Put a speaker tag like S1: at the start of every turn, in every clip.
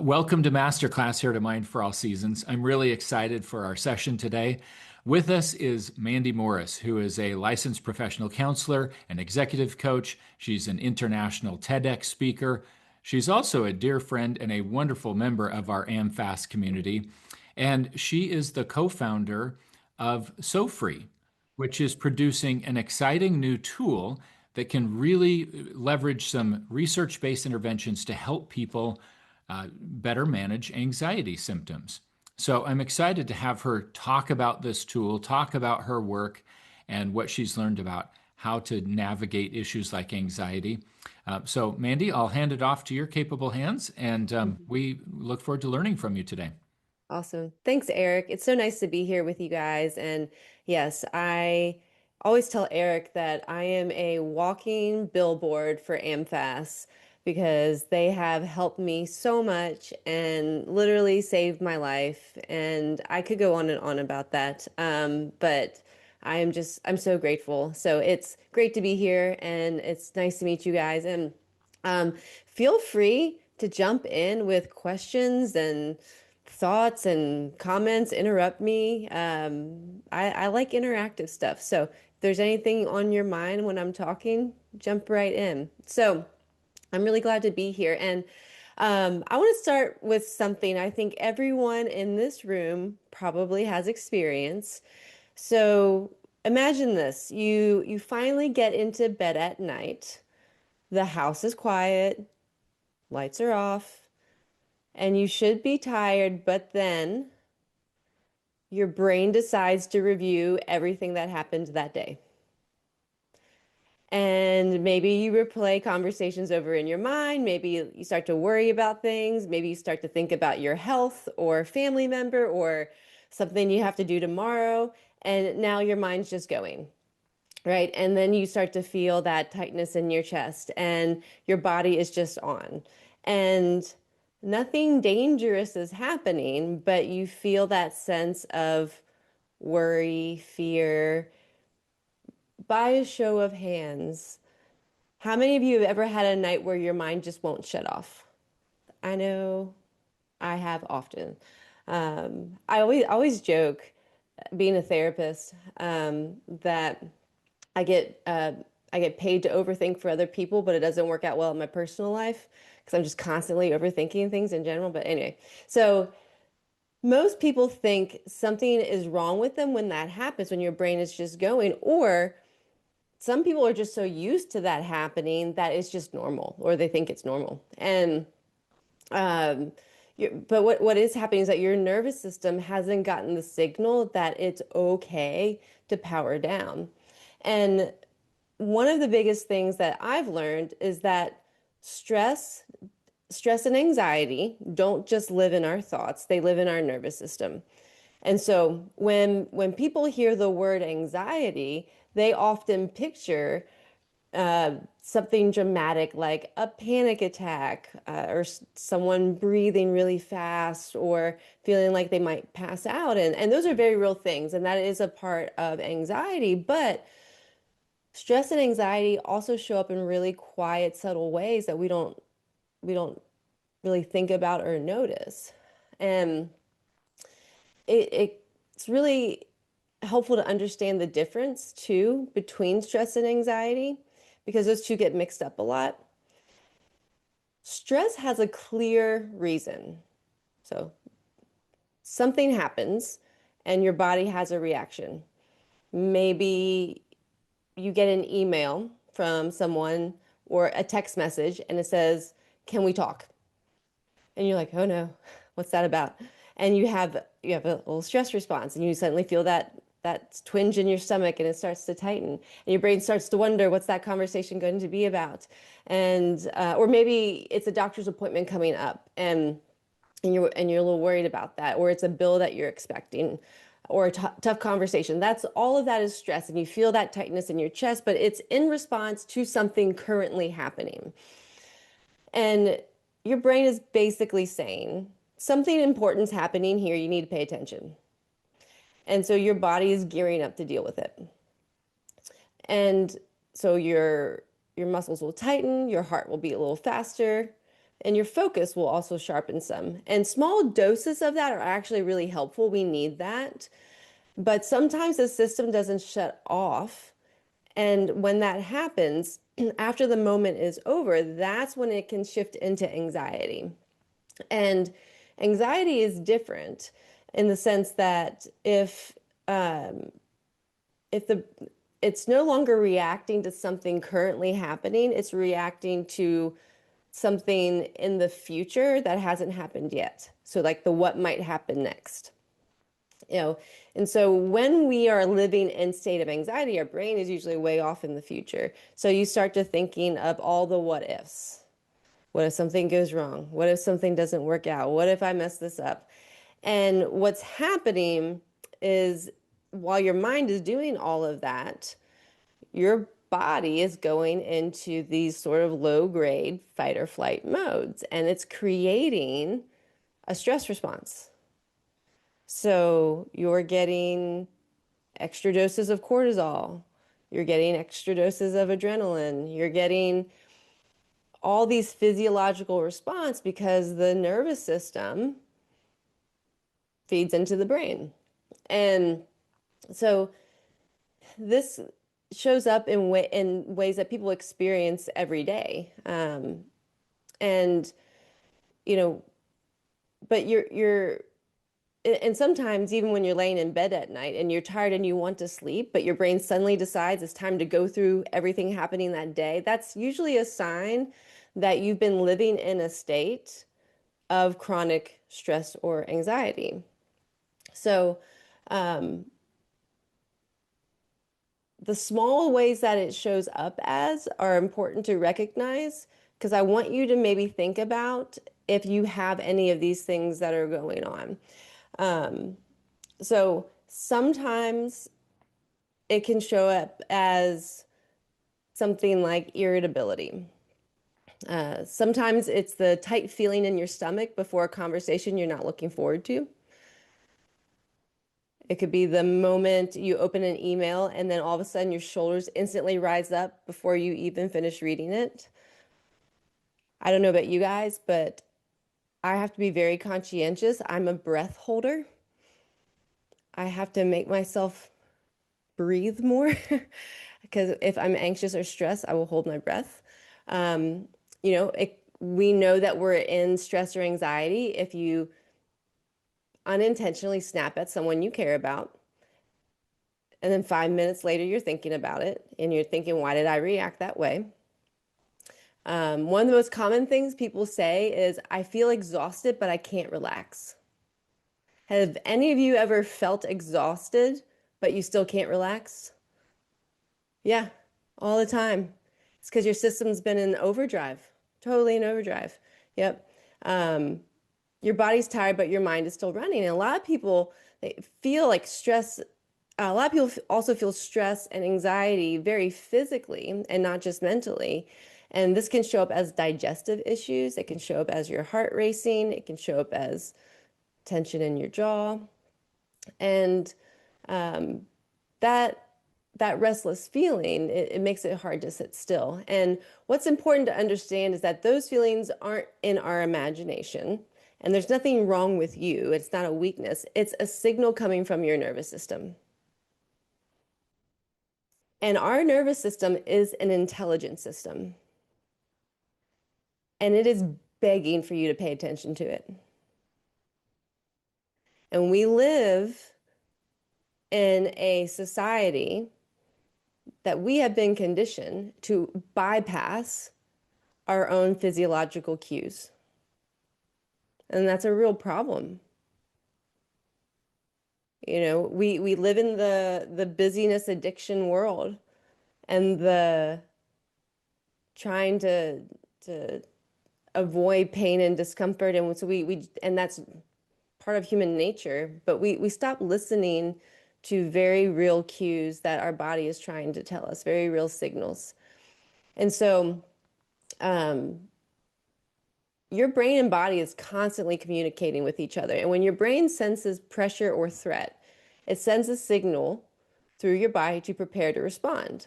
S1: Welcome to Masterclass here to Mind for All Seasons. I'm really excited for our session today. With us is Mandy Morris, who is a licensed professional counselor and executive coach. She's an international TEDx speaker. She's also a dear friend and a wonderful member of our AmFast community. And she is the co-founder of SoFree, which is producing an exciting new tool that can really leverage some research-based interventions to help people better manage anxiety symptoms. So I'm excited to have her talk about this tool, talk about her work and what she's learned about how to navigate issues like anxiety. So Mandy, I'll hand it off to your capable hands, and we look forward to learning from you today.
S2: Awesome. Thanks, Eric. It's so nice to be here with you guys. And yes, I always tell Eric that I am a walking billboard for AmFast because they have helped me so much and literally saved my life. And I could go on and on about that. But I'm so grateful. So it's great to be here and it's nice to meet you guys. And um, feel free to jump in with questions and thoughts and comments, interrupt me. I like interactive stuff. So if there's anything on your mind when I'm talking, jump right in. So I'm really glad to be here. And I want to start with something I think everyone in this room probably has experience. So imagine this. You finally get into bed at night. The house is quiet, lights are off, and you should be tired, but then your brain decides to review everything that happened that day. And maybe you replay conversations over in your mind. Maybe you start to worry about things. Maybe you start to think about your health or family member or something you have to do tomorrow. And now your mind's just going, right? And then you start to feel that tightness in your chest and your body is just on. And nothing dangerous is happening, but you feel that sense of worry, fear. By a show of hands, how many of you have ever had a night where your mind just won't shut off? I know I have often. I always joke, being a therapist, that I get uh, I get paid to overthink for other people, but it doesn't work out well in my personal life because I'm just constantly overthinking things in general. But anyway, so most people think something is wrong with them when that happens, when your brain is just going, or some people are just so used to that happening that it's just normal, or they think it's normal. And um, but what is happening is that your nervous system hasn't gotten the signal that it's okay to power down. And one of the biggest things that I've learned is that stress, stress and anxiety don't just live in our thoughts, they live in our nervous system. And so when people hear the word anxiety, they often picture something dramatic like a panic attack, or someone breathing really fast or feeling like they might pass out. And those are very real things. And that is a part of anxiety. But stress and anxiety also show up in really quiet, subtle ways that we don't really think about or notice. And it's really helpful to understand the difference too between stress and anxiety because those two get mixed up a lot. Stress has a clear reason. So something happens and your body has a reaction. Maybe you get an email from someone or a text message and it says, "Can we talk?" And you're like, "Oh no, what's that about?" And you have a little stress response and you suddenly feel that twinge in your stomach and it starts to tighten and your brain starts to wonder, what's that conversation going to be about? And or maybe it's a doctor's appointment coming up and you're a little worried about that, or it's a bill that you're expecting, or a tough conversation. That's all of that is stress, and you feel that tightness in your chest, but it's in response to something currently happening. And your brain is basically saying something important's happening here. You need to pay attention. And so your body is gearing up to deal with it. And so your muscles will tighten, your heart will beat a little faster, And your focus will also sharpen some. And small doses of that are actually really helpful. We need that. But sometimes the system doesn't shut off. And when that happens, after the moment is over, that's when it can shift into anxiety. And anxiety is different in the sense that if the it's no longer reacting to something currently happening, it's reacting to something in the future that hasn't happened yet. So like the what might happen next. You know, and so when we are living in state of anxiety, our brain is usually way off in the future. So you start to thinking of all the what ifs. What if something goes wrong? What if something doesn't work out? What if I mess this up? And what's happening is while your mind is doing all of that, your body is going into these sort of low grade fight or flight modes, and it's creating a stress response. So you're getting extra doses of cortisol, you're getting extra doses of adrenaline, you're getting all these physiological response because the nervous system feeds into the brain. And so this shows up in ways that people experience every day. And you know, but you're and sometimes even when you're laying in bed at night and you're tired and you want to sleep, but your brain suddenly decides it's time to go through everything happening that day, that's usually a sign that you've been living in a state of chronic stress or anxiety. So, the small ways that it shows up as are important to recognize because I want you to maybe think about if you have any of these things that are going on. So sometimes it can show up as something like irritability. Sometimes it's the tight feeling in your stomach before a conversation you're not looking forward to. It could be the moment you open an email and then all of a sudden your shoulders instantly rise up before you even finish reading it. I don't know about you guys, but I have to be very conscientious. I'm a breath holder. I have to make myself breathe more because if I'm anxious or stressed, I will hold my breath. We know that we're in stress or anxiety if you unintentionally snap at someone you care about. And then 5 minutes later, you're thinking about it and you're thinking, why did I react that way? One of the most common things people say is, I feel exhausted, but I can't relax. Have any of you ever felt exhausted, but you still can't relax? Yeah, all the time. It's because your system's been in overdrive, totally in overdrive. Yep. Your body's tired, but your mind is still running. And a lot of people they feel like stress. A lot of people also feel stress and anxiety very physically and not just mentally. And this can show up as digestive issues. It can show up as your heart racing. It can show up as tension in your jaw. And that restless feeling, it makes it hard to sit still. And what's important to understand is that those feelings aren't in our imagination. And there's nothing wrong with you. It's not a weakness. It's a signal coming from your nervous system. And our nervous system is an intelligent system. And it is begging for you to pay attention to it. And we live in a society that we have been conditioned to bypass our own physiological cues. And that's a real problem. You know, we live in the busyness addiction world and the trying to avoid pain and discomfort. And so and that's part of human nature, but we stop listening to very real cues that our body is trying to tell us, very real signals. And so your brain and body is constantly communicating with each other. And when your brain senses pressure or threat, it sends a signal through your body to prepare to respond.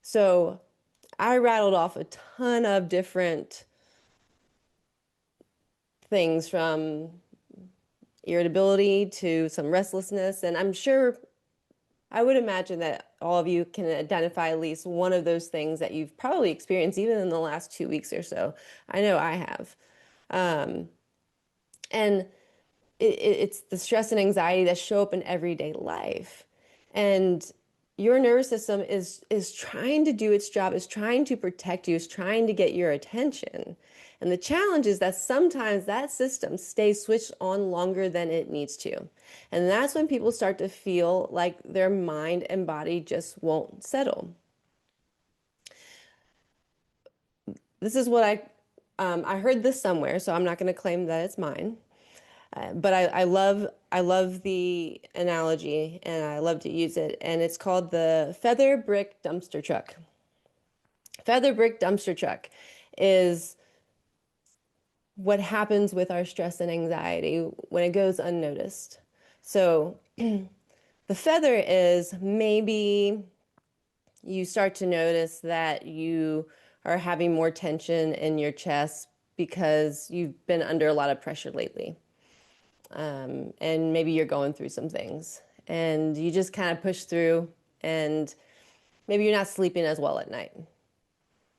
S2: So I rattled off a ton of different things from irritability to some restlessness. And I'm sure, I would imagine that all of you can identify at least one of those things that you've probably experienced even in the last 2 weeks or so. I know I have. Um, and it's the stress and anxiety that show up in everyday life. And your nervous system is trying to do its job, is trying to protect you, is trying to get your attention. And the challenge is that sometimes that system stays switched on longer than it needs to. And that's when people start to feel like their mind and body just won't settle. This is what I heard this somewhere, so I'm not going to claim that it's mine. But I love the analogy and I love to use it. And it's called the feather brick dumpster truck. Feather brick dumpster truck is what happens with our stress and anxiety when it goes unnoticed. So the feather is maybe you start to notice that you are having more tension in your chest because you've been under a lot of pressure lately. And maybe you're going through some things and you just kind of push through, and maybe you're not sleeping as well at night,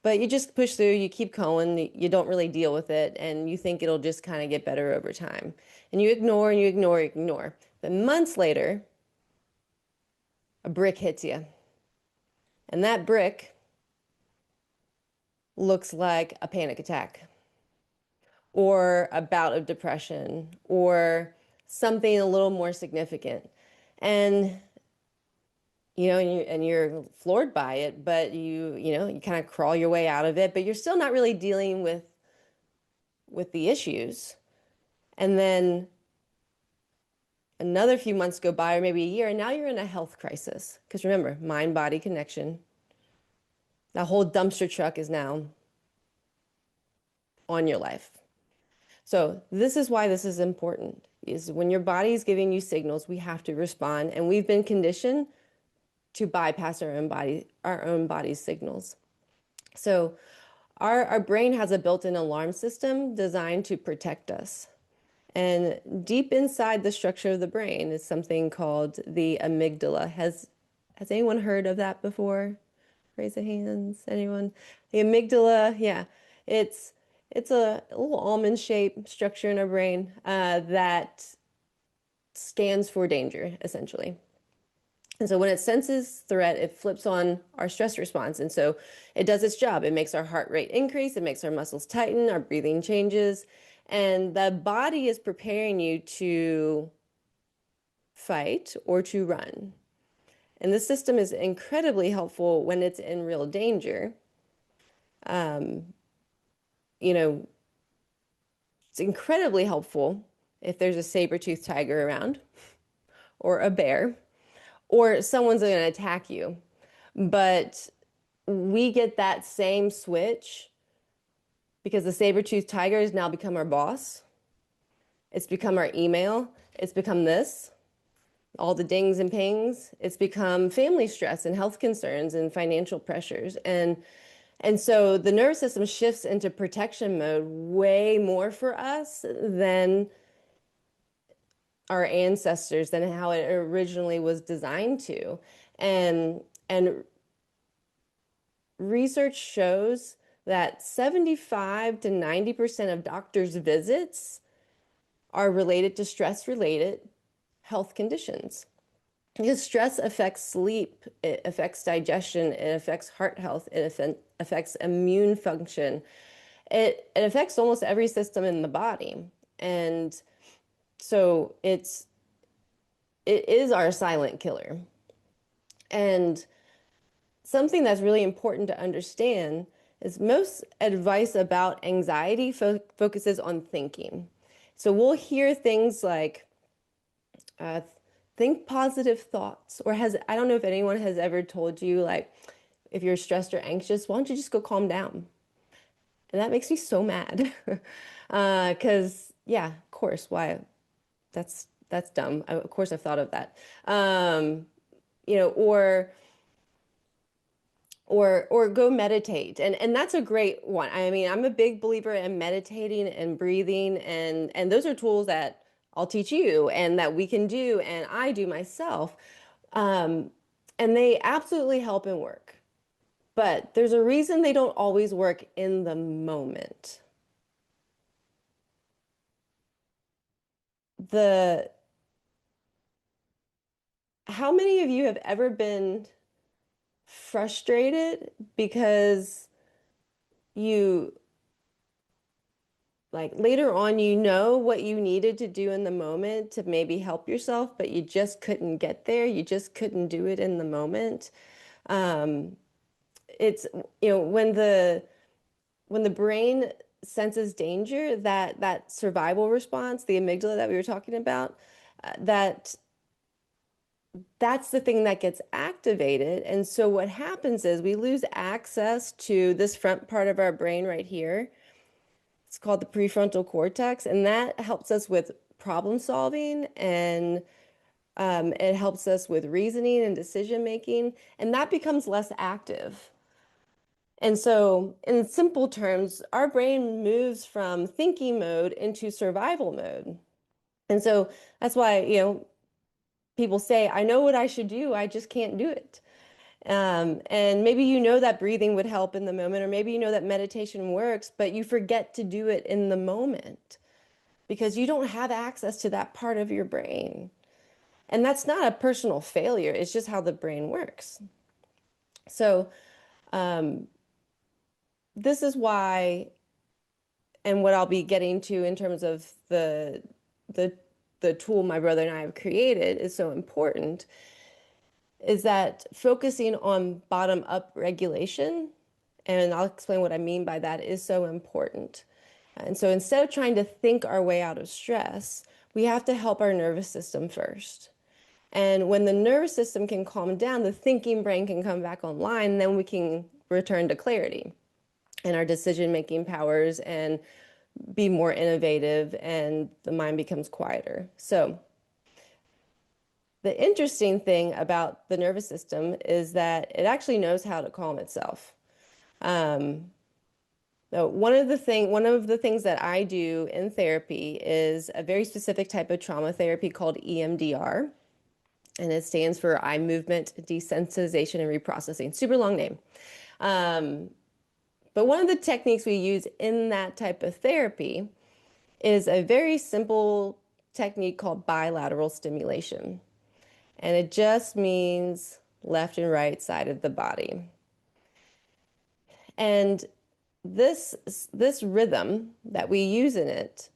S2: but you just push through, you keep going, you don't really deal with it, and you think it'll just kind of get better over time. And you ignore and you ignore, you ignore. Then months later, a brick hits you. And that brick looks like a panic attack or a bout of depression or something a little more significant. And you're floored by it, but you kind of crawl your way out of it, but you're still not really dealing with the issues. And then another few months go by, or maybe a year, and now you're in a health crisis. Because remember, mind-body connection. That whole dumpster truck is now on your life. So this is why this is important, is when your body is giving you signals, we have to respond. And we've been conditioned to bypass our own body's signals. So our brain has a built-in alarm system designed to protect us. And deep inside the structure of the brain is something called the amygdala. Has anyone heard of that before? Raise the hands. Anyone? The amygdala, yeah. It's a little almond-shaped structure in our brain that scans for danger, essentially. And so when it senses threat, it flips on our stress response. And so it does its job. It makes our heart rate increase. It makes our muscles tighten. Our breathing changes. And the body is preparing you to fight or to run. And this system is incredibly helpful when it's in real danger. You know, it's incredibly helpful if there's a saber-toothed tiger around or a bear or someone's going to attack you. But we get that same switch because the saber-toothed tiger has now become our boss. It's become our email. It's become this, all the dings and pings. It's become family stress and health concerns and financial pressures. And so the nervous system shifts into protection mode way more for us than our ancestors, than how it originally was designed to. And research shows that 75 to 90% of doctors' visits are related to stress-related health conditions. Because stress affects sleep, it affects digestion, it affects heart health, it affects immune function. It affects almost every system in the body. And so it is our silent killer. And something that's really important to understand is most advice about anxiety focuses on thinking. So we'll hear things like, think positive thoughts, or I don't know if anyone has ever told you, like, if you're stressed or anxious, why don't you just go calm down? And that makes me so mad. Yeah, of course, why? That's dumb. Of course, I've thought of that. Or or go meditate. And that's a great one. I mean, I'm a big believer in meditating and breathing, and those are tools that I'll teach you and that we can do and I do myself. Um, and they absolutely help and work. But there's a reason they don't always work in the moment. The How many of you have ever been frustrated because you like later on you know what you needed to do in the moment to maybe help yourself, but you just couldn't get there. You just couldn't do it in the moment. Um, it's when the brain senses danger, that survival response, the amygdala that we were talking about, that that's the thing that gets activated. And so what happens is we lose access to this front part of our brain right here. It's called the prefrontal cortex, and that helps us with problem solving and it helps us with reasoning and decision making, and that becomes less active. And so, in simple terms, our brain moves from thinking mode into survival mode. And so that's why, people say, I know what I should do, I just can't do it. And maybe you know that breathing would help in the moment, or maybe you know that meditation works, but you forget to do it in the moment because you don't have access to that part of your brain. And that's not a personal failure, it's just how the brain works. So, this is why, and what I'll be getting to in terms of the the tool my brother and I have created is so important, is that focusing on bottom up regulation, and I'll explain what I mean by that, is so important. And so instead of trying to think our way out of stress, we have to help our nervous system first. And when the nervous system can calm down, the thinking brain can come back online, and then we can return to clarity and our decision-making powers and be more innovative, and the mind becomes quieter. So the interesting thing about the nervous system is that it actually knows how to calm itself. So one of the things that I do in therapy is a very specific type of trauma therapy called EMDR, and it stands for eye movement desensitization and reprocessing. Super long name. But one of the techniques we use in that type of therapy is a very simple technique called bilateral stimulation. And it just means left and right side of the body. And this rhythm that we use in it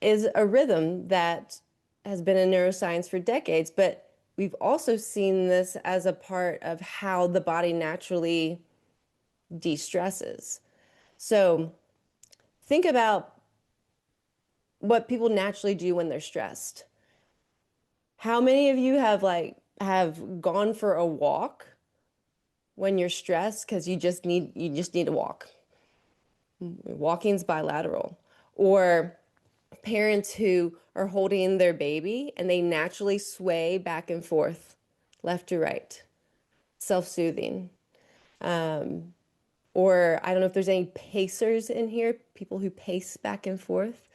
S2: is a rhythm that has been in neuroscience for decades, but we've also seen this as a part of how the body naturally de-stresses. So think about what people naturally do when they're stressed. How many of you have gone for a walk when you're stressed because you just need to walk? Walking's bilateral. Or parents who are holding their baby and they naturally sway back and forth, left to right, self-soothing. Or I don't know if there's any pacers in here, people who pace back and forth,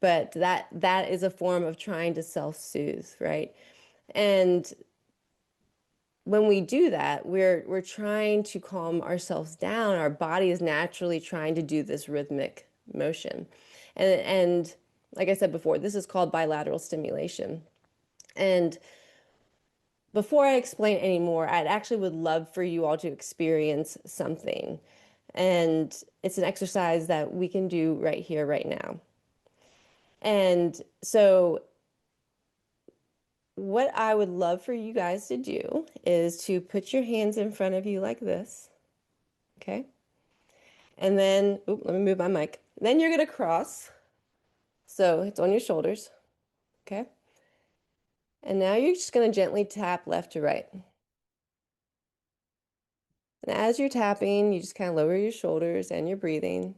S2: but that is a form of trying to self-soothe, right? And when we do that, we're trying to calm ourselves down. Our body is naturally trying to do this rhythmic motion. And like I said before, this is called bilateral stimulation. And before I explain any more, I'd actually would love for you all to experience something. And it's an exercise that we can do right here, right now. And so what I would love for you guys to do is to put your hands in front of you like this, okay? And then, oop, let me move my mic. Then you're gonna cross, so it's on your shoulders, okay? And now you're just gonna gently tap left to right. And as you're tapping, you just kind of lower your shoulders and your breathing.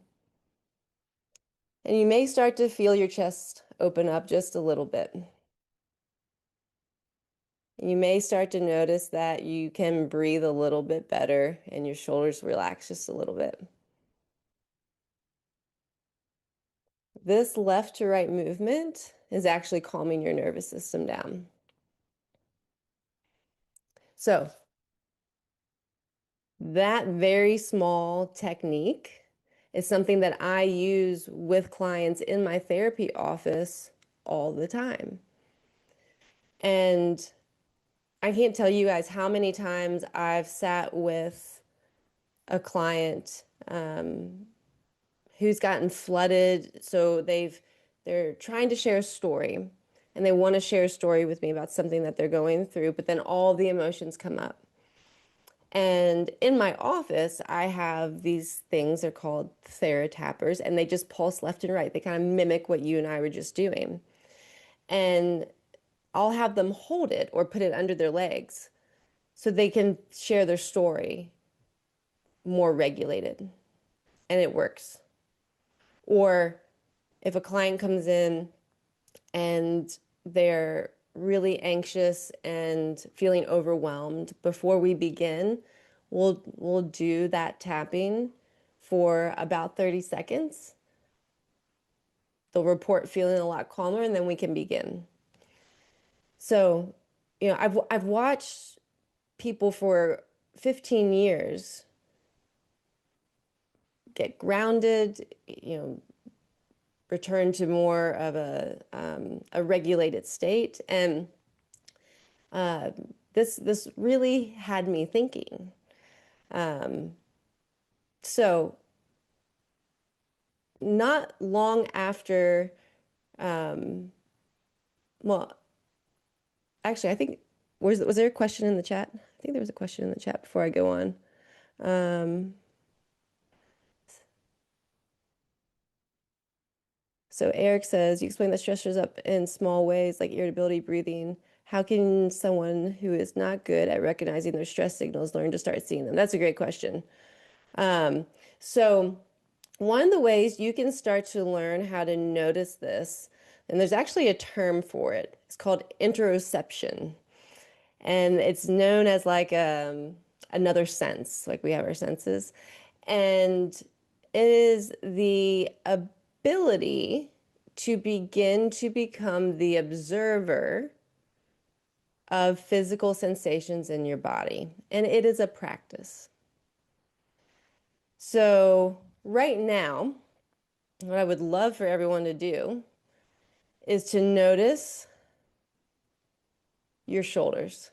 S2: And you may start to feel your chest open up just a little bit. You may start to notice that you can breathe a little bit better and your shoulders relax just a little bit. This left to right movement is actually calming your nervous system down. So that very small technique is something that I use with clients in my therapy office all the time. And I can't tell you guys how many times I've sat with a client who's gotten flooded. So they're trying to share a story and they want to share a story with me about something that they're going through, but then all the emotions come up. And in my office, I have these things, they're called TheraTappers, and they just pulse left and right. They kind of mimic what you and I were just doing. And I'll have them hold it or put it under their legs so they can share their story more regulated. And it works. Or if a client comes in and they're really anxious and feeling overwhelmed, before we begin, we'll do that tapping for about 30 seconds. They'll report feeling a lot calmer and then we can begin. So, I've watched people for 15 years get grounded, return to more of a regulated state. And this really had me thinking. So not long after, well, actually, I think was there a question in the chat? I think there was a question in the chat before I go on. So Eric says, you explain that stress shows up in small ways like irritability, breathing. How can someone who is not good at recognizing their stress signals learn to start seeing them? That's a great question. So one of the ways you can start to learn how to notice this, and there's actually a term for it, it's called interoception. And it's known as like another sense, like we have our senses. And it is the ability to begin to become the observer of physical sensations in your body. And it is a practice. So, right now, what I would love for everyone to do is to notice your shoulders.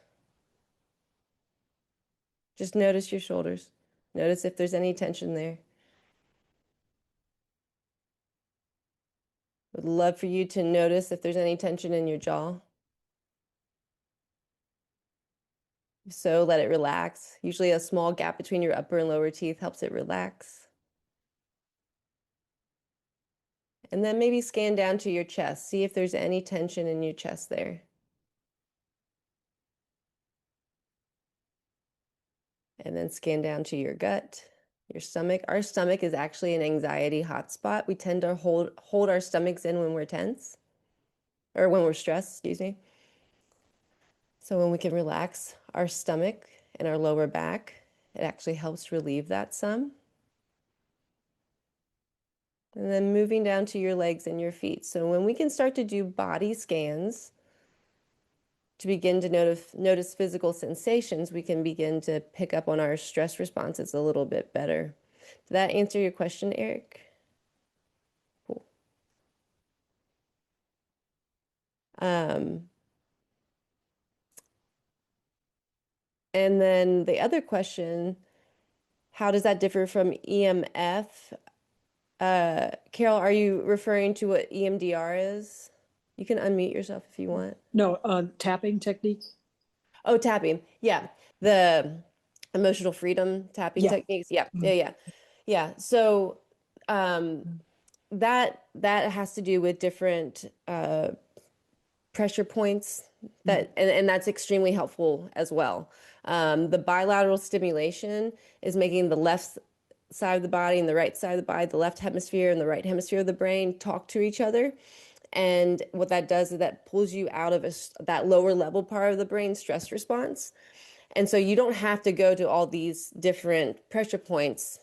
S2: Just notice your shoulders. Notice if there's any tension there. Would love for you to notice if there's any tension in your jaw. So let it relax. Usually a small gap between your upper and lower teeth helps it relax. And then maybe scan down to your chest. See if there's any tension in your chest there. And then scan down to your gut, your stomach. Our stomach is actually an anxiety hotspot. We tend to hold our stomachs in when we're tense, or when we're stressed, excuse me. So when we can relax our stomach and our lower back, it actually helps relieve that some. And then moving down to your legs and your feet. So when we can start to do body scans to begin to notice physical sensations, we can begin to pick up on our stress responses a little bit better. Did that answer your question, Eric? Cool. And then the other question, how does that differ from EMF? Carol, are you referring to what EMDR is? You can unmute yourself if you want.
S3: No, tapping technique.
S2: Oh, tapping. Yeah. The emotional freedom tapping techniques. Yeah. Yeah. Yeah. Yeah. So that has to do with different pressure points that and that's extremely helpful as well. The bilateral stimulation is making the left side of the body and the right side of the body, the left hemisphere and the right hemisphere of the brain talk to each other. And what that does is that pulls you out of that lower level part of the brain stress response. And so you don't have to go to all these different pressure points.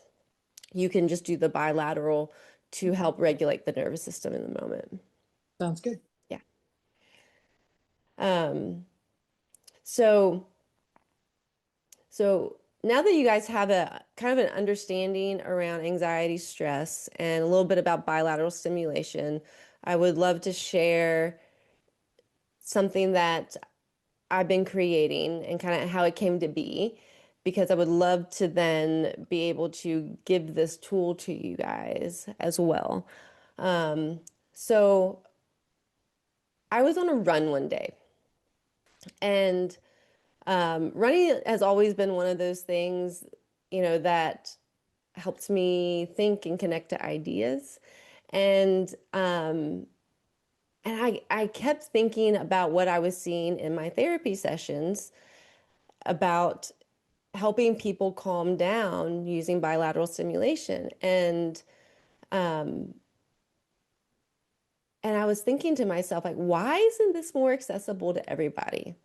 S2: You can just do the bilateral to help regulate the nervous system in the moment.
S3: Sounds good.
S2: Yeah. So now that you guys have a kind of an understanding around anxiety, stress, and a little bit about bilateral stimulation, I would love to share something that I've been creating and kind of how it came to be, because I would love to then be able to give this tool to you guys as well. So I was on a run one day, and running has always been one of those things, that helps me think and connect to ideas. And I kept thinking about what I was seeing in my therapy sessions about helping people calm down using bilateral stimulation. And I was thinking to myself, like, why isn't this more accessible to everybody?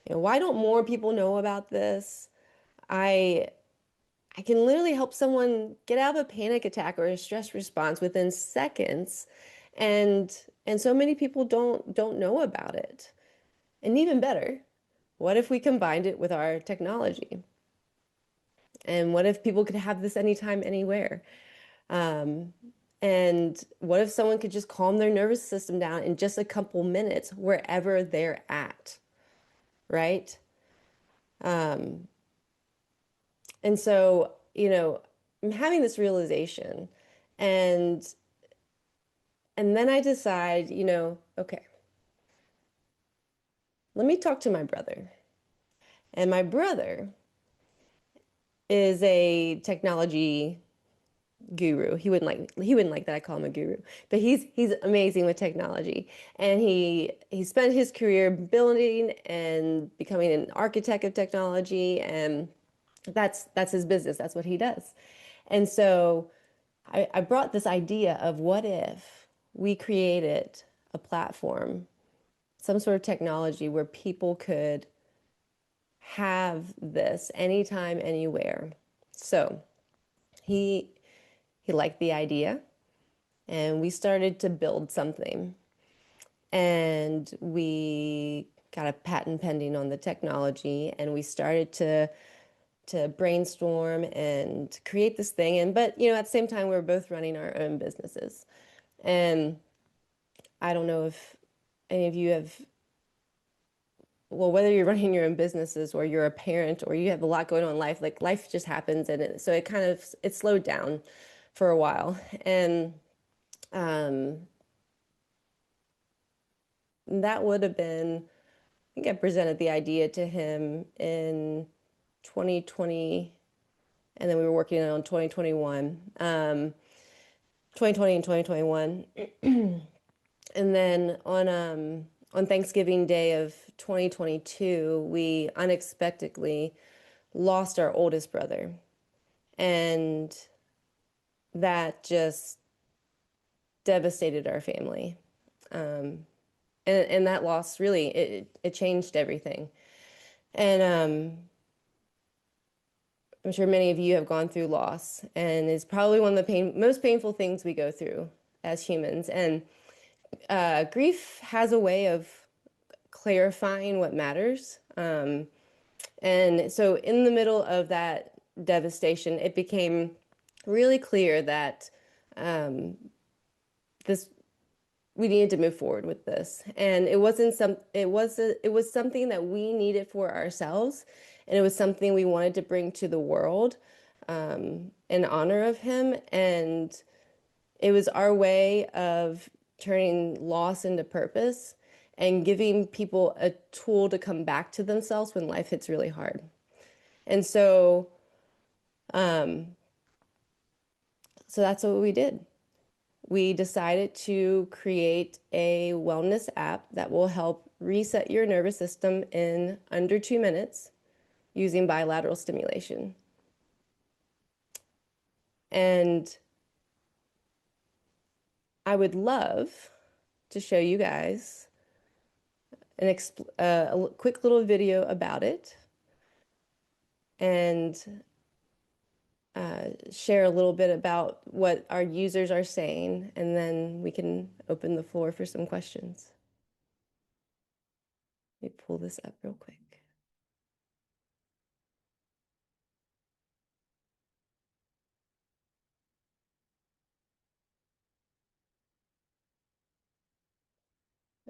S2: Why don't more people know about this? I I can literally help someone get out of a panic attack or a stress response within seconds. And and so many people don't know about it. And even better, what if we combined it with our technology? And what if people could have this anytime, anywhere? Um, and what if someone could just calm their nervous system down in just a couple minutes wherever they're at, right? Um, and so, I'm having this realization, and and then I decide, okay, let me talk to my brother. And my brother is a technology guru. He wouldn't like that I call him a guru, but he's amazing with technology. And he spent his career building and becoming an architect of technology, and that's his business. That's what he does. And so I brought this idea of, what if we created a platform, some sort of technology where people could have this anytime, anywhere. So he he liked the idea, and we started to build something. And we got a patent pending on the technology, and we started to brainstorm and create this thing. And but at the same time, we were both running our own businesses. And I don't know if any of you have, well, whether you're running your own businesses or you're a parent or you have a lot going on in life, like life just happens, and so it slowed down for a while. And um, that would have been, I think I presented the idea to him in 2020, and then we were working on 2021, 2020 and 2021. And then on Thanksgiving Day of 2022, we unexpectedly lost our oldest brother. And that just devastated our family. And that loss really, it changed everything. And I'm sure many of you have gone through loss, and it's probably one of the most painful things we go through as humans. And grief has a way of clarifying what matters. And so in the middle of that devastation, it became really clear that this we needed to move forward with this. And it was something that we needed for ourselves, and it was something we wanted to bring to the world in honor of him. And it was our way of turning loss into purpose and giving people a tool to come back to themselves when life hits really hard. And um, so that's what we did. We decided to create a wellness app that will help reset your nervous system in under 2 minutes using bilateral stimulation. And I would love to show you guys a quick little video about it and share a little bit about what our users are saying, and then we can open the floor for some questions. Let me pull this up real quick.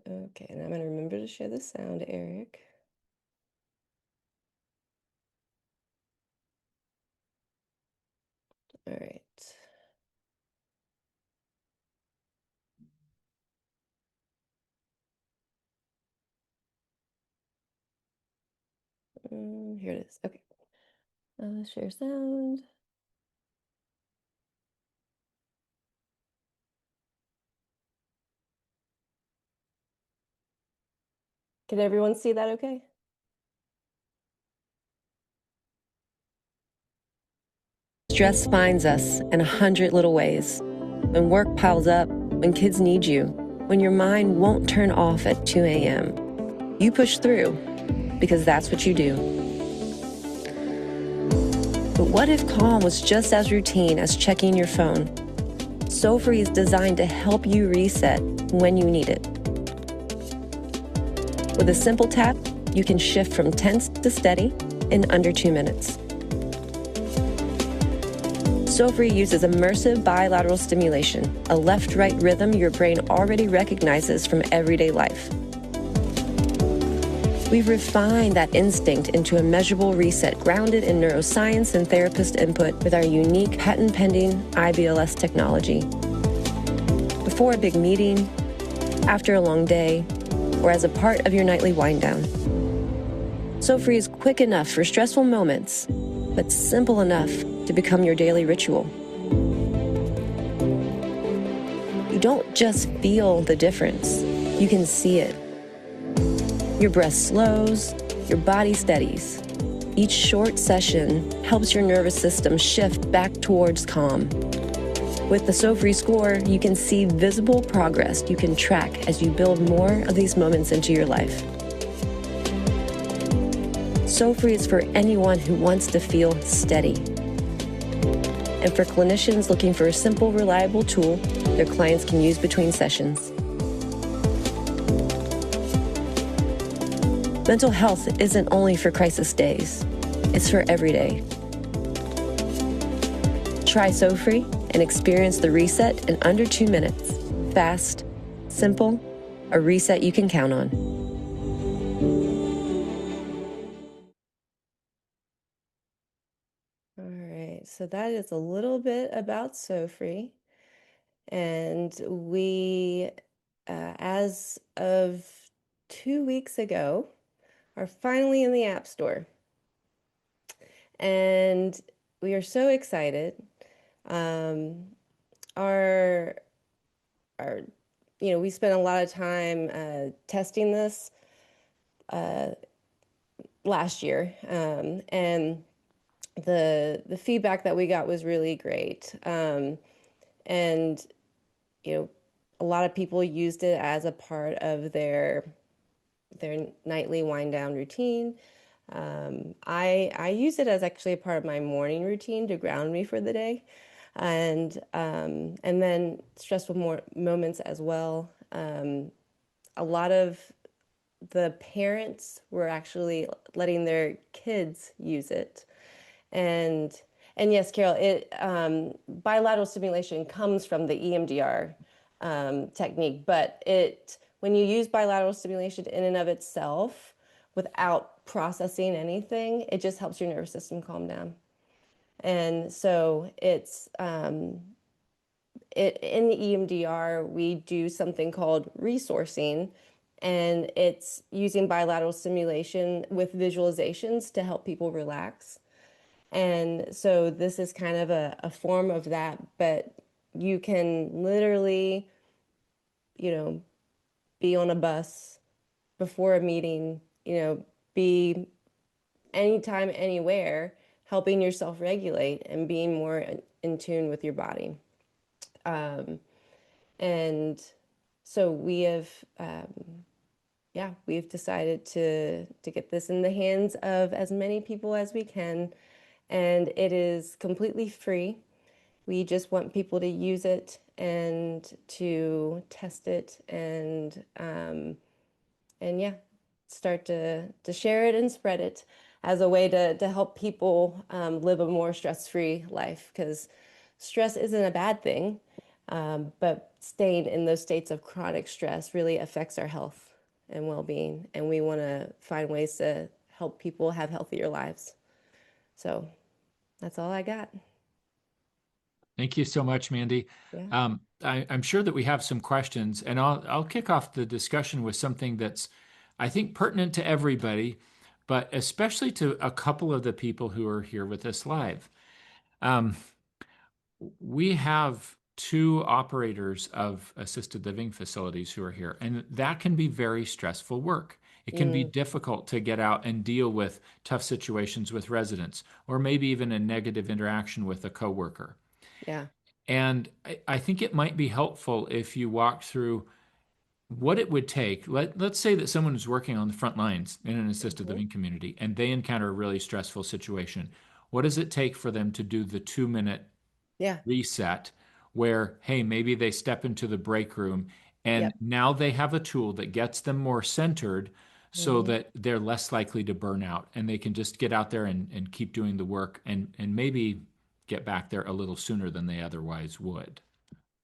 S2: Okay, and I'm going to remember to share the sound, Eric. All right. Here it is. Okay. Share sound. Can everyone see that okay? Stress finds us in 100 little ways. When work piles up, when kids need you, when your mind won't turn off at 2 a.m. You push through because that's what you do. But what if calm was just as routine as checking your phone? SoFree is designed to help you reset when you need it. With a simple tap, you can shift from tense to steady in under 2 minutes. SoFree uses immersive bilateral stimulation, a left-right rhythm your brain already recognizes from everyday life. We've refined that instinct into a measurable reset grounded in neuroscience and therapist input with our unique patent-pending IBLS technology. Before a big meeting, after a long day, or as a part of your nightly wind-down. SoFree is quick enough for stressful moments, but simple enough to become your daily ritual. You don't just feel the difference, you can see it. Your breath slows, your body steadies. Each short session helps your nervous system shift back towards calm. With the SoFree score, you can see visible progress you can track as you build more of these moments into your life. SoFree is for anyone who wants to feel steady. And for clinicians looking for a simple, reliable tool their clients can use between sessions. Mental health isn't only for crisis days, it's for every day. Try SoFree and experience the reset in under 2 minutes. Fast, simple, a reset you can count on. All right, so that is a little bit about SoFree. And we, as of 2 weeks ago, are finally in the App Store. And we are so excited. We spent a lot of time testing this last year, and the feedback that we got was really great. And a lot of people used it as a part of their nightly wind down routine. I use it as actually a part of my morning routine to ground me for the day, and then stressful moments as well. A lot of the parents were actually letting their kids use it, and yes, Carol, bilateral stimulation comes from the EMDR technique, but when you use bilateral stimulation in and of itself without processing anything, it just helps your nervous system calm down. And so it's in the EMDR, we do something called resourcing, and it's using bilateral stimulation with visualizations to help people relax. And so this is kind of a form of that, but you can literally, be on a bus before a meeting, be anytime, anywhere, helping yourself regulate and being more in tune with your body. And So we have, yeah, we've decided to get this in the hands of as many people as we can, and it is completely free. We just want people to use it and to test it and yeah, start to share it and spread it as a way to help people live a more stress-free life, because stress isn't a bad thing, but staying in those states of chronic stress really affects our health and well-being, and we want to find ways to help people have healthier lives. So that's all I got.
S1: Thank you so much, Mandy.
S2: Yeah.
S1: I'm sure that we have some questions, and I'll kick off the discussion with something that's, I think, pertinent to everybody, but especially to a couple of the people who are here with us live. Um, we have two operators of assisted living facilities who are here, and that can be very stressful work. It can be
S2: Mm,
S1: difficult to get out and deal with tough situations with residents, or maybe even a negative interaction with a coworker.
S2: yeah.
S1: And I think it might be helpful if you walk through what it would take. Let's say that someone is working on the front lines in an assisted
S2: Hmm.
S1: living community and they encounter a really stressful situation. What does it take for them to do the 2 minute
S2: Yeah.
S1: reset where, hey, maybe they step into the break room and
S2: Yep.
S1: now they have a tool that gets them more centered so
S2: Hmm.
S1: that they're less likely to burn out and they can just get out there and keep doing the work and maybe get back there a little sooner than they otherwise would.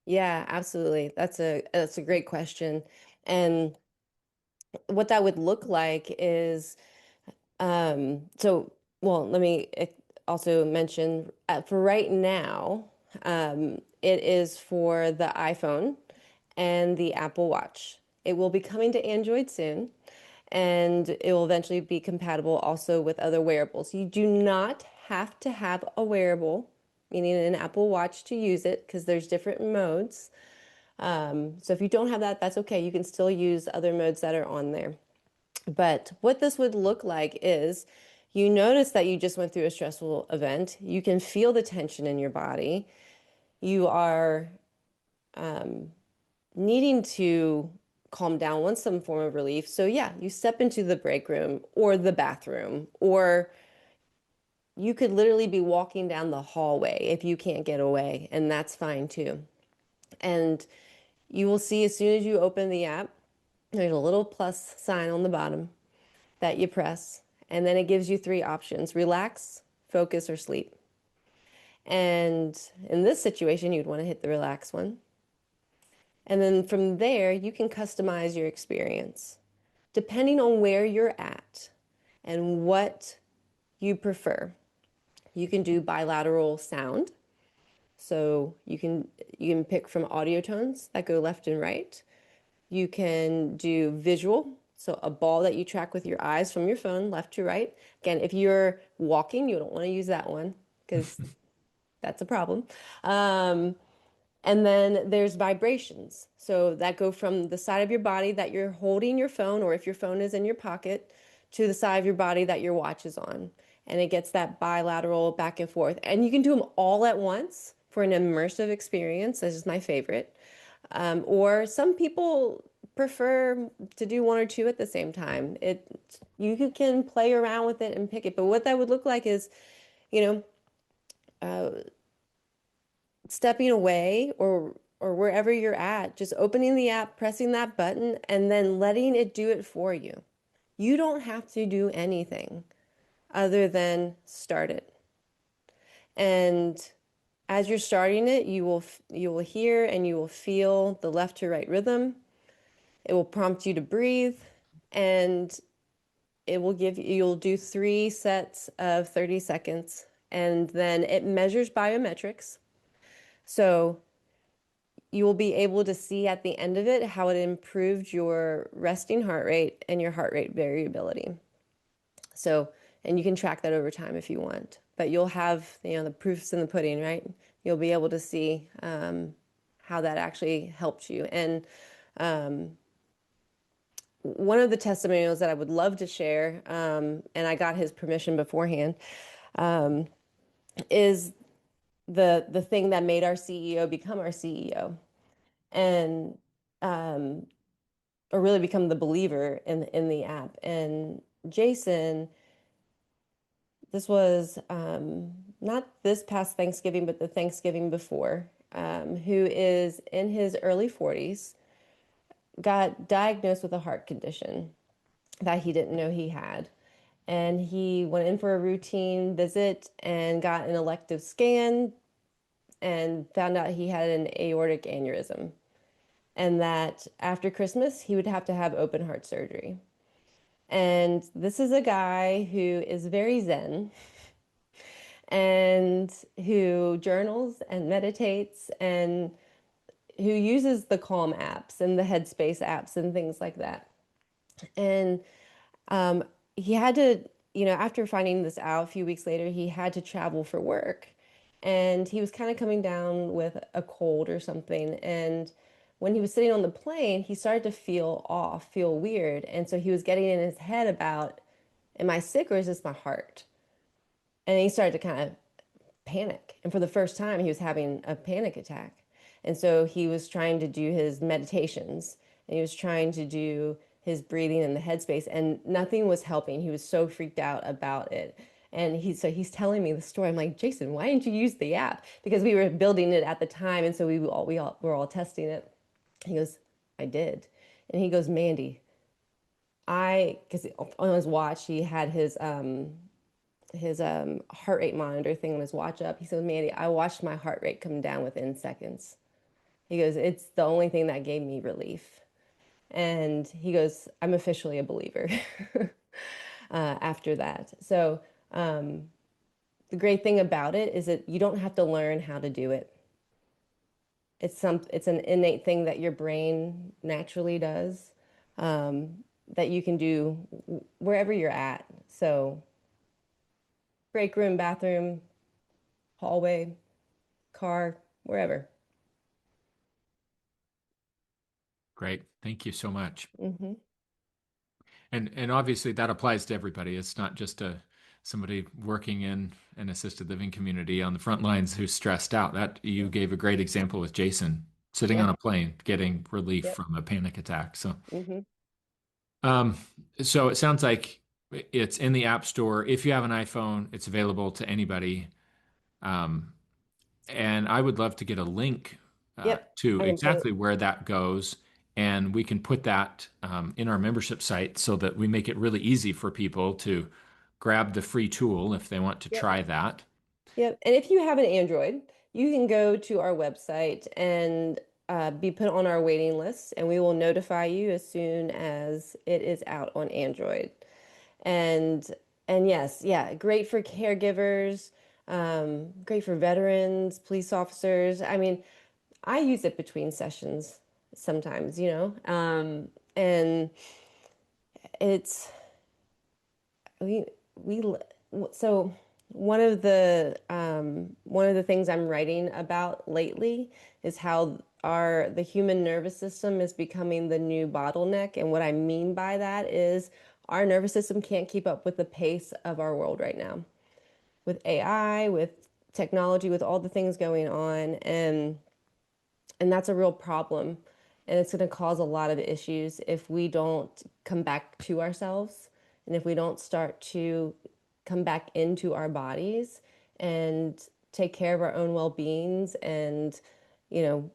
S2: Yeah, absolutely. That's a great question. And what that would look like is so well, let me also mention for right now, it is for the iPhone and the Apple Watch. It will be coming to Android soon, and it will eventually be compatible also with other wearables. You do not have to have a wearable, meaning an Apple Watch, to use it, because there's different modes. So if you don't have that, that's okay. You can still use other modes that are on there. But what this would look like is you notice that you just went through a stressful event. You can feel the tension in your body. You are needing to calm down, want some form of relief. So, yeah, you step into the break room or the bathroom, or you could literally be walking down the hallway if you can't get away, and that's fine too. And you will see as soon as you open the app, there's a little plus sign on the bottom that you press, and then it gives you three options: relax, focus, or sleep. And in this situation, you'd want to hit the relax one. And then from there, you can customize your experience depending on where you're at and what you prefer. You can do bilateral sound. So you can pick from audio tones that go left and right. You can do visual, so a ball that you track with your eyes from your phone, left to right. Again, if you're walking, you don't want to use that one because that's a problem. Um, and then there's vibrations. So that go from the side of your body that you're holding your phone, or if your phone is in your pocket, to the side of your body that your watch is on. And it gets that bilateral back and forth. And you can do them all at once for an immersive experience. This is my favorite. Or some people prefer to do one or two at the same time. You can play around with it and pick it. But what that would look like is, you know, stepping away or wherever you're at, just opening the app, pressing that button, and then letting it do it for you. You don't have to do anything other than start it. And as you're starting it, you will hear and you will feel the left to right rhythm. It will prompt you to breathe, and you'll do 3 sets of 30 seconds, and then it measures biometrics. So you will be able to see at the end of it how it improved your resting heart rate and your heart rate variability. So, and you can track that over time if you want, but you'll have, the proofs in the pudding, right? You'll be able to see how that actually helped you. And one of the testimonials that I would love to share, and I got his permission beforehand, is the thing that made our CEO become our CEO. And um, or really become the believer in the app. And Jason, this was not this past Thanksgiving, but the Thanksgiving before, who is in his early 40s, got diagnosed with a heart condition that he didn't know he had. And he went in for a routine visit and got an elective scan and found out he had an aortic aneurysm. And that after Christmas, he would have to have open heart surgery. And this is a guy who is very zen and who journals and meditates and who uses the Calm apps and the Headspace apps and things like that. And um, he had to, after finding this out a few weeks later, he had to travel for work. And he was kind of coming down with a cold or something. And when he was sitting on the plane, he started to feel off, feel weird. And so he was getting in his head about, am I sick or is this my heart? And he started to kind of panic. And for the first time, he was having a panic attack. And so he was trying to do his meditations and he was trying to do his breathing in the headspace, and nothing was helping. He was so freaked out about it. And he's telling me the story. I'm like, Jason, why didn't you use the app? Because we were building it at the time, and so we were all testing it. He goes, I did. And he goes, Mandy, because on his watch he had his heart rate monitor thing on his watch up. He said, Mandy, I watched my heart rate come down within seconds. He goes, it's the only thing that gave me relief. And he goes, I'm officially a believer after that. So the great thing about it is that you don't have to learn how to do it. It's an innate thing that your brain naturally does, that you can do wherever you're at. So break room, bathroom, hallway, car, wherever.
S1: Great. Thank you so much.
S2: Mm-hmm.
S1: And obviously that applies to everybody. It's not just somebody working in an assisted living community on the front lines who's stressed out. That you gave a great example with Jason sitting
S2: Yeah.
S1: on a plane getting relief
S2: Yep.
S1: from a panic attack.
S2: Mm-hmm.
S1: Um, so it sounds like it's in the App Store. If you have an iPhone, it's available to anybody. Um, and I would love to get a link
S2: Yep.
S1: to
S2: I can put
S1: exactly where that goes. And we can put that in our membership site so that we make it really easy for people to grab the free tool if they want to
S2: Yep.
S1: try that.
S2: Yep. And if you have an Android, you can go to our website and be put on our waiting list, and we will notify you as soon as it is out on Android. And and yes, yeah, great for caregivers, great for veterans, police officers. I mean, I use it between sessions sometimes, and it's we we so one of the things I'm writing about lately is how the human nervous system is becoming the new bottleneck. And what I mean by that is our nervous system can't keep up with the pace of our world right now, with AI, with technology, with all the things going on. And that's a real problem. And it's going to cause a lot of issues if we don't come back to ourselves and if we don't start to come back into our bodies and take care of our own well-beings and,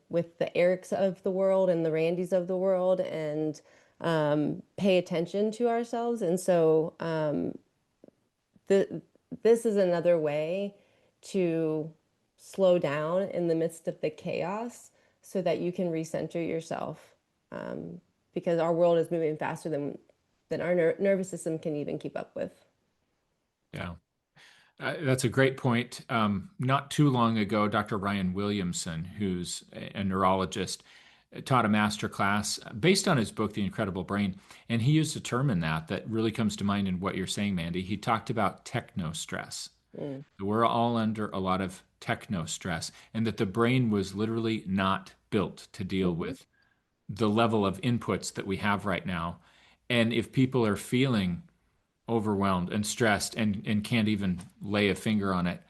S2: with the Erics of the world and the Randys of the world and pay attention to ourselves. And so the, this is another way to slow down in the midst of the chaos so that you can recenter yourself, because our world is moving faster than our nervous system can even keep up with.
S1: Yeah. That's a great point. Not too long ago, Dr. Ryan Williamson, who's a neurologist, taught a master class based on his book, The Incredible Brain. And he used a term in that really comes to mind in what you're saying, Mandy. He talked about techno-stress.
S2: Mm.
S1: We're all under a lot of techno-stress, and that the brain was literally not built to deal
S2: Mm-hmm.
S1: with the level of inputs that we have right now. And if people are feeling overwhelmed and stressed and can't even lay a finger on it,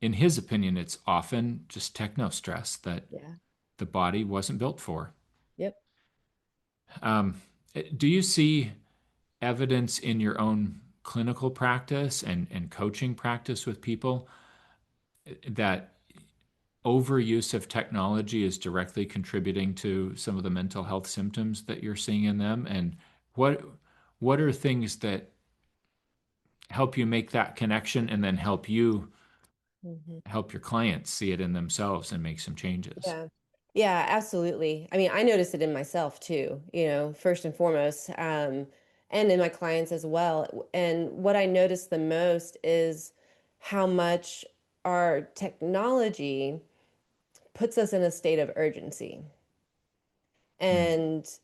S1: in his opinion, it's often just techno stress that
S2: Yeah.
S1: the body wasn't built for.
S2: Yep.
S1: Um, do you see evidence in your own clinical practice and coaching practice with people that overuse of technology is directly contributing to some of the mental health symptoms that you're seeing in them? And what what are things that help you make that connection and then
S2: Mhm.
S1: help your clients see it in themselves and make some changes?
S2: Yeah. Yeah, absolutely. I mean, I noticed it in myself too, first and foremost, and in my clients as well. And what I noticed the most is how much our technology puts us in a state of urgency.
S1: Mm.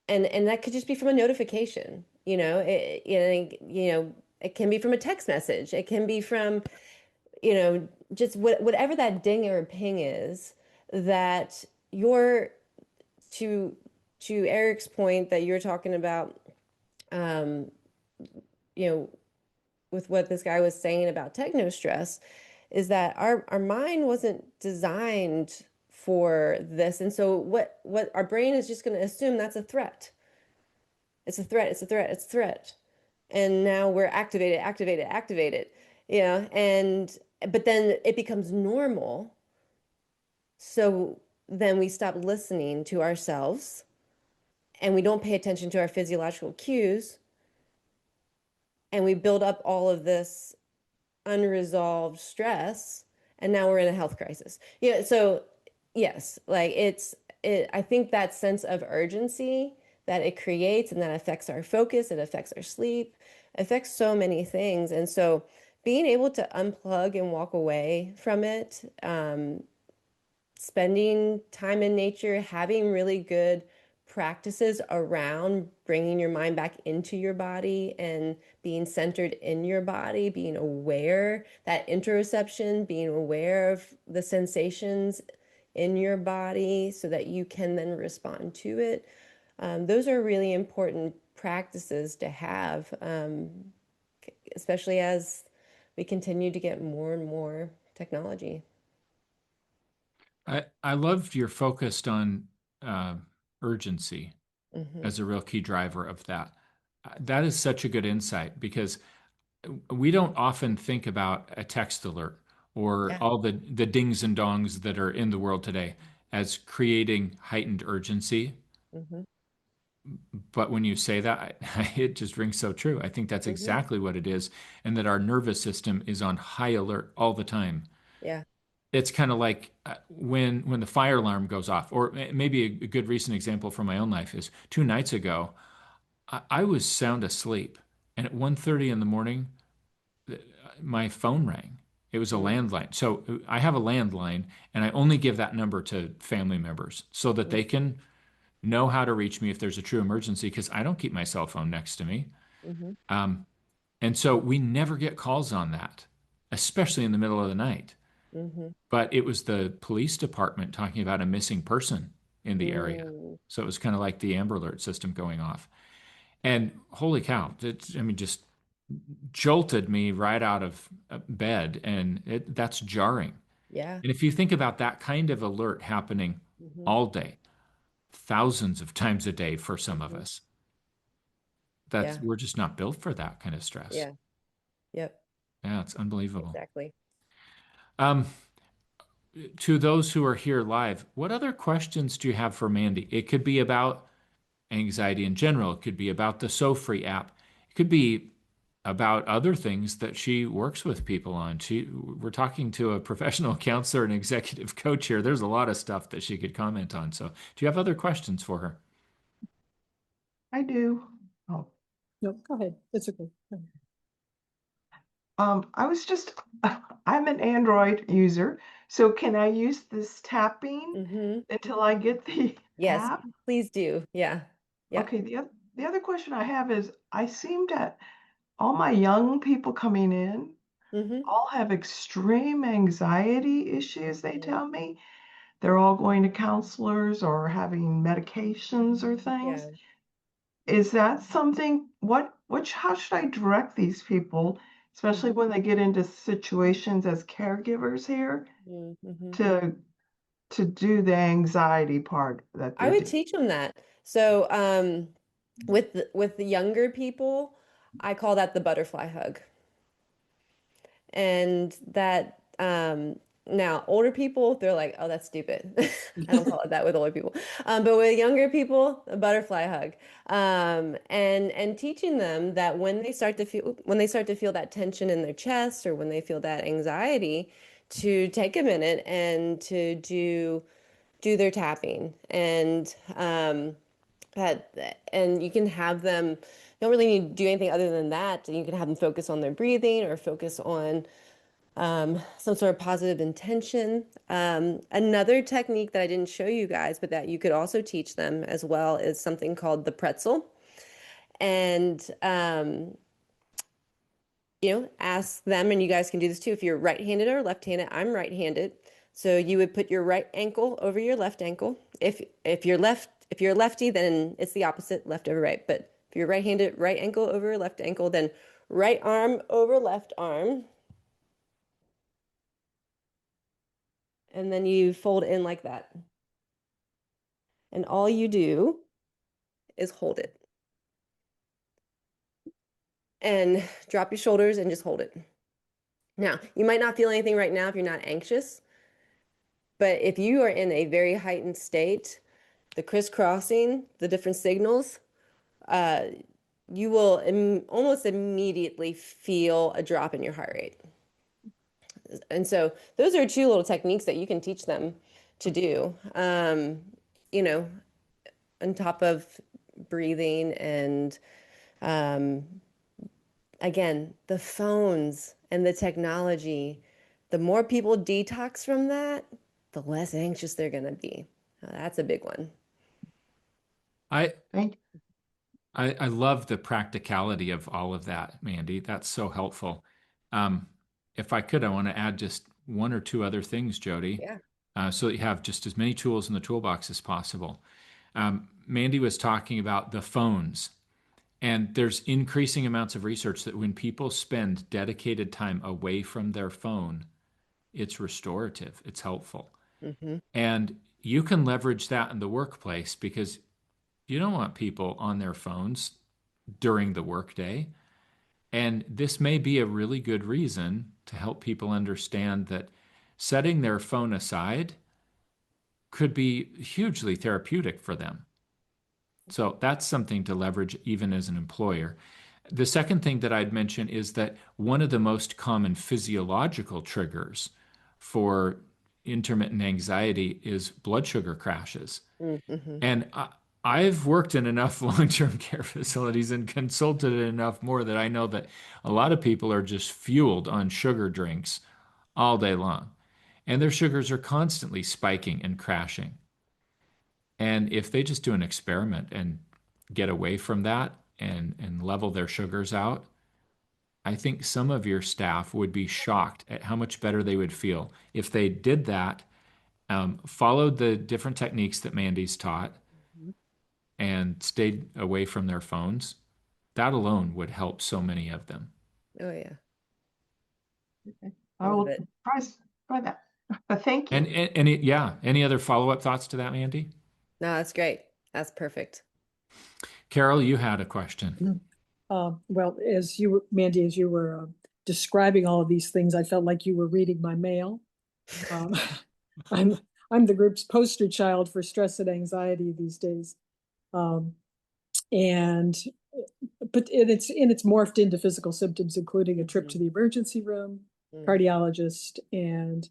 S2: And and that could just be from a notification, it can be from a text message. It can be from, just whatever that ding or ping is that you're to Eric's point that you're talking about, um, you know, with what this guy was saying about techno-stress, is that our mind wasn't designed for this. And so what our brain is just going to assume that's a threat. It's a threat, it's a threat, it's a threat. And now we're activated, activated, activated, and but then it becomes normal. So then we stop listening to ourselves and we don't pay attention to our physiological cues, and we build up all of this unresolved stress, and now we're in a health crisis. So yes, like I think that sense of urgency that it creates and that affects our focus, it affects our sleep, affects so many things. And so being able to unplug and walk away from it, spending time in nature, having really good practices around bringing your mind back into your body and being centered in your body, being aware, that interoception, being aware of the sensations in your body so that you can then respond to it. Those are really important practices to have, especially as we continue to get more and more technology.
S1: I loved your focused on uh, urgency
S2: Hmm.
S1: as a real key driver of that. That is such a good insight because we don't often think about a text alert or
S2: Yeah.
S1: all the dings and dongs that are in the world today as creating heightened urgency.
S2: Hmm.
S1: But when you say that, it just rings so true. I think that's
S2: Hmm.
S1: exactly what it is, and that our nervous system is on high alert all the time.
S2: Yeah.
S1: It's kind of like when the fire alarm goes off, or maybe a good recent example from my own life is 2 nights ago, I was sound asleep, and at 1:30 in the morning, my phone rang. It was a
S2: Mm-hmm.
S1: landline. So I have a landline, and I only give that number to family members so that they can know how to reach me if there's a true emergency, because I don't keep my cell phone next to me.
S2: Hmm.
S1: Um, and so we never get calls on that, especially in the middle of the night.
S2: Hmm.
S1: But it was the police department talking about a missing person in the area.
S2: Mm.
S1: So it was kind of like the Amber Alert system going off. And holy cow, I mean, just jolted me right out of bed. And that's jarring.
S2: Yeah.
S1: And if you think about that kind of alert happening
S2: Hmm.
S1: all day, thousands of times a day for some of
S2: Hmm.
S1: us, that's
S2: Yeah.
S1: we're just not built for that kind of stress.
S2: Yeah. Yep.
S1: Yeah, it's unbelievable.
S2: Exactly.
S1: Um, to those who are here live, what other questions do you have for Mandy? It could be about anxiety in general. It could be about the SoFree app. It could be about other things that she works with people on. We're talking to a professional counselor and executive coach here. There's a lot of stuff that she could comment on. So, do you have other questions for her?
S4: I do. Oh,
S3: No, go ahead. It's okay.
S4: I was just, I'm an Android user, so can I use this tapping
S2: Hmm.
S4: until I get the
S2: Yes,
S4: app?
S2: please do. Yeah. Yep.
S4: Okay, the other question I have is I seem to, all my young people coming in
S2: Hmm.
S4: all have extreme anxiety issues, they tell me. They're all going to counselors or having medications or things.
S2: Yeah.
S4: Is that something, how should I direct these people, especially
S2: Hmm.
S4: when they get into situations as caregivers here,
S2: Hmm.
S4: to to do the anxiety part that
S2: I
S4: they
S2: would
S4: do?
S2: teach them that. So with the younger people, I call that the butterfly hug. And that now older people, they're like, oh, that's stupid. I don't call it that with older people. But with younger people, a butterfly hug. And teaching them that when they start to feel that tension in their chest or when they feel that anxiety, to take a minute and to do their tapping and and you can have them, you don't really need to do anything other than that. You can have them focus on their breathing or focus on some sort of positive intention. Another technique that I didn't show you guys, but that you could also teach them as well, is something called the pretzel. And ask them, and you guys can do this too, if you're right-handed or left-handed. I'm right-handed. So you would put your right ankle over your left ankle. If you're a lefty, then it's the opposite, left over right. But if you're right-handed, right ankle over left ankle, then right arm over left arm. And then you fold in like that. And all you do is hold it. And drop your shoulders and just hold it. Now, you might not feel anything right now if you're not anxious, but if you are in a very heightened state, the crisscrossing, the different signals, you will almost immediately feel a drop in your heart rate. And so those are two little techniques that you can teach them to do, on top of breathing and, again, the phones and the technology. The more people detox from that, the less anxious they're going to be. That's a big one.
S1: I
S4: Thank
S1: I love the practicality of all of that, Mandy. That's so helpful. Um, if I could, I want to add just one or two other things, Jody,
S2: Yeah.
S1: so that you have just as many tools in the toolbox as possible. Mandy was talking about the phones, and there's increasing amounts of research that when people spend dedicated time away from their phone, it's restorative, it's helpful.
S2: Mm-hmm.
S1: And you can leverage that in the workplace because you don't want people on their phones during the workday. And this may be a really good reason to help people understand that setting their phone aside could be hugely therapeutic for them. So that's something to leverage even as an employer. The second thing that I'd mention is that one of the most common physiological triggers for intermittent anxiety is blood sugar crashes.
S2: Mm-hmm.
S1: And I've worked in enough long-term care facilities and consulted enough more that I know that a lot of people are just fueled on sugar drinks all day long. And their sugars are constantly spiking and crashing. And if they just do an experiment and get away from that and level their sugars out, I think some of your staff would be shocked at how much better they would feel if they did that, followed the different techniques that Mandy's taught, and stayed away from their phones. That alone would help so many of them.
S2: Oh, yeah.
S4: you.
S2: I
S4: I
S2: love
S4: will
S2: it.
S4: try that. But thank
S1: And
S4: you.
S1: any other follow-up thoughts to that, Mandy?
S2: No, that's great. That's perfect.
S1: Carol, you had a question.
S3: Well, Mandy, as you were describing all of these things, I felt like you were reading my mail. Um, I'm the group's poster child for stress and anxiety these days. And but it's morphed into physical symptoms, including a trip to the emergency room, cardiologist, and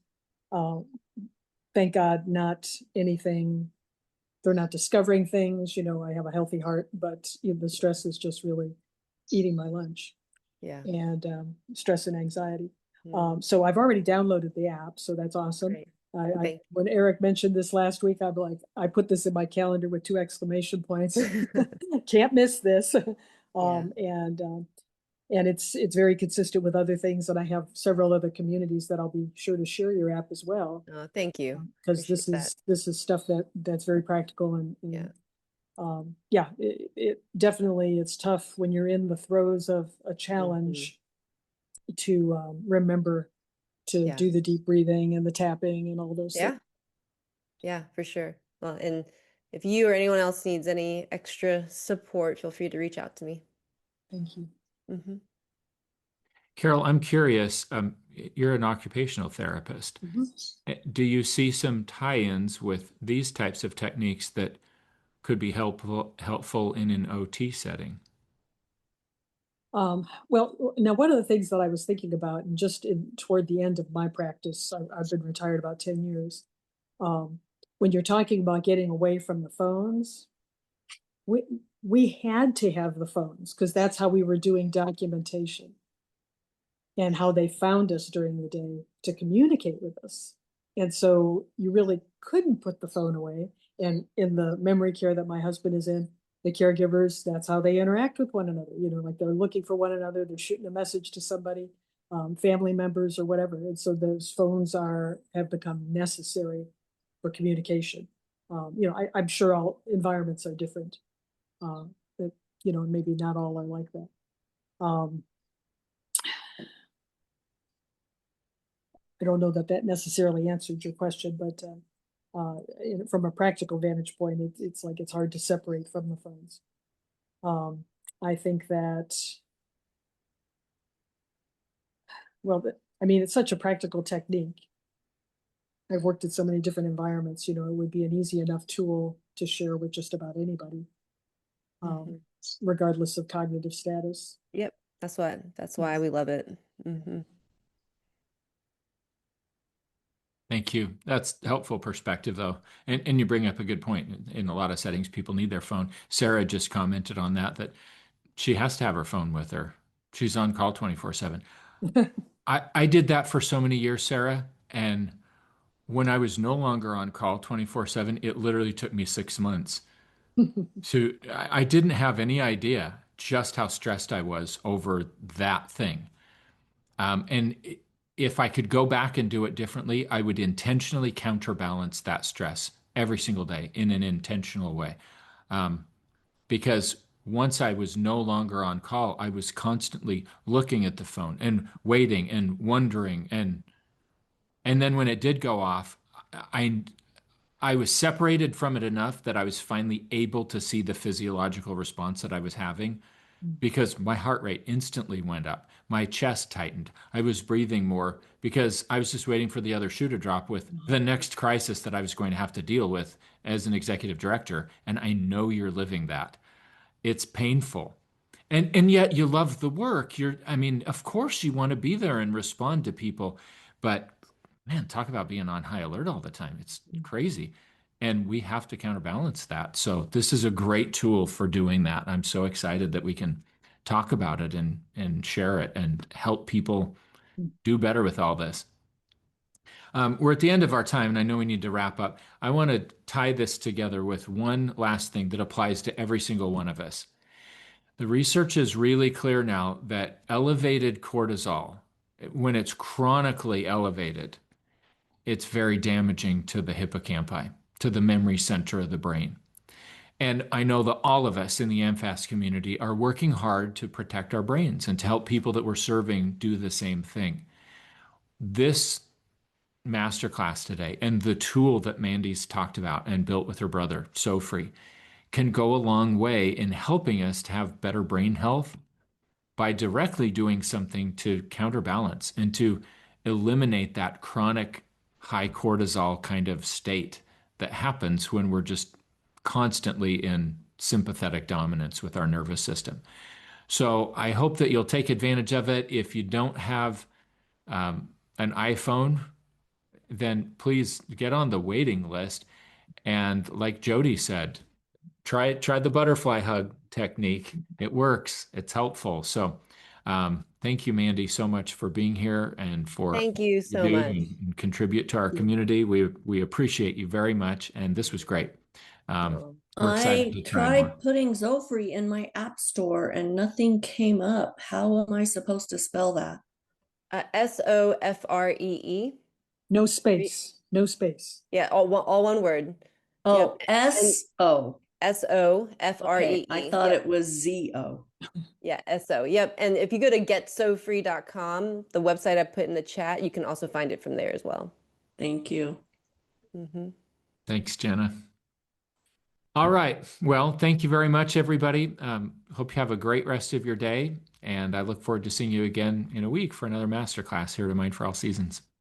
S3: thank God not anything. They're not discovering things. I have a healthy heart, but the stress is just really eating my lunch.
S2: Yeah.
S3: And stress and anxiety.
S2: Mm.
S3: So I've already downloaded the app, so that's awesome.
S2: Great. Thank
S3: When Eric mentioned this last week, I'm like, I put this in my calendar with 2 exclamation points. Can't miss this.
S2: Yeah.
S3: And it's very consistent with other things, and I have several other communities that I'll be sure to share your app as well,
S2: Oh, thank you.
S3: because
S2: Appreciate
S3: this is stuff that's very practical and
S2: Yeah.
S3: it definitely, it's tough when you're in the throes of a challenge to remember to
S2: Yeah.
S3: do the deep breathing and the tapping and all those
S2: Yeah.
S3: things.
S2: Yeah, for sure. Well, and if you or anyone else needs any extra support, feel free to reach out to me.
S3: Thank you.
S2: Hmm.
S1: Carol, I'm curious. You're an occupational therapist. Do you see some tie-ins with these types of techniques that could be helpful in an OT setting?
S3: Well, now one of the things that I was thinking about, and toward the end of my practice, I've been retired about 10 years. Um, when you're talking about getting away from the phones, we we had to have the phones because that's how we were doing documentation and how they found us during the day to communicate with us. And so you really couldn't put the phone away. And in the memory care that my husband is in, the caregivers, that's how they interact with one another. Like they're looking for one another, they're shooting a message to somebody, family members or whatever. And so those phones have become necessary for communication. I'm sure all environments are different. That, maybe not all are like that. Um, I don't know that necessarily answered your question, but from a practical vantage point, it's like it's hard to separate from the phones. I think that, well, I mean, it's such a practical technique. I've worked in so many different environments, it would be an easy enough tool to share with just about anybody, regardless of cognitive status.
S2: Yep, that's why we love it.
S1: Thank you. That's helpful perspective, though. And you bring up a good point. In a lot of settings, people need their phone. Sarah just commented on that she has to have her phone with her. She's on call 24/7. I did that for so many years, Sarah. And when I was no longer on call 24/7, it literally took me 6 months. So I didn't have any idea just how stressed I was over that thing. And if I could go back and do it differently, I would intentionally counterbalance that stress every single day in an intentional way. Because once I was no longer on call, I was constantly looking at the phone and waiting and wondering. And then when it did go off, I I was separated from it enough that I was finally able to see the physiological response that I was having because my heart rate instantly went up. My chest tightened. I was breathing more because I was just waiting for the other shoe to drop with the next crisis that I was going to have to deal with as an executive director. And I know you're living that. It's painful. And yet you love the work. I mean, of course you want to be there and respond to people, but man, talk about being on high alert all the time. It's crazy. And we have to counterbalance that. So this is a great tool for doing that. I'm so excited that we can talk about it and share it and help people do better with all this. We're at the end of our time, and I know we need to wrap up. I want to tie this together with one last thing that applies to every single one of us. The research is really clear now that elevated cortisol, when it's chronically elevated, it's very damaging to the hippocampi, to the memory center of the brain. And I know that all of us in the AmFast community are working hard to protect our brains and to help people that we're serving do the same thing. This masterclass today and the tool that Mandy's talked about and built with her brother, SoFree, can go a long way in helping us to have better brain health by directly doing something to counterbalance and to eliminate that chronic high cortisol kind of state that happens when we're just constantly in sympathetic dominance with our nervous system. So I hope that you'll take advantage of it. If you don't have an iPhone, then please get on the waiting list. And like Jody said, try the butterfly hug technique. It works. It's helpful. So thank you, Mandy, so much for being here and for
S2: Thank you
S1: you
S2: so
S1: do
S2: much.
S1: and contribute to our community. We appreciate you very much, and this was great. We're excited
S5: I
S1: to try more.
S5: tried putting SoFree in my app store and nothing came up. How am I supposed to spell that?
S2: SoFree.
S3: No space. No space.
S2: Yeah, all one word.
S5: Oh,
S2: Yep.
S5: S-O.
S2: SoFree.
S5: Okay, I thought
S2: Yep.
S5: it was Z-O.
S2: Yeah, SO. Yep. And if you go to getsofree.com, the website I put in the chat, you can also find it from there as well.
S5: Thank you.
S2: Mm-hmm.
S1: Thanks, Jenna. All right. Well, thank you very much, everybody. Hope you have a great rest of your day. And I look forward to seeing you again in a week for another masterclass here at Mind for All Seasons.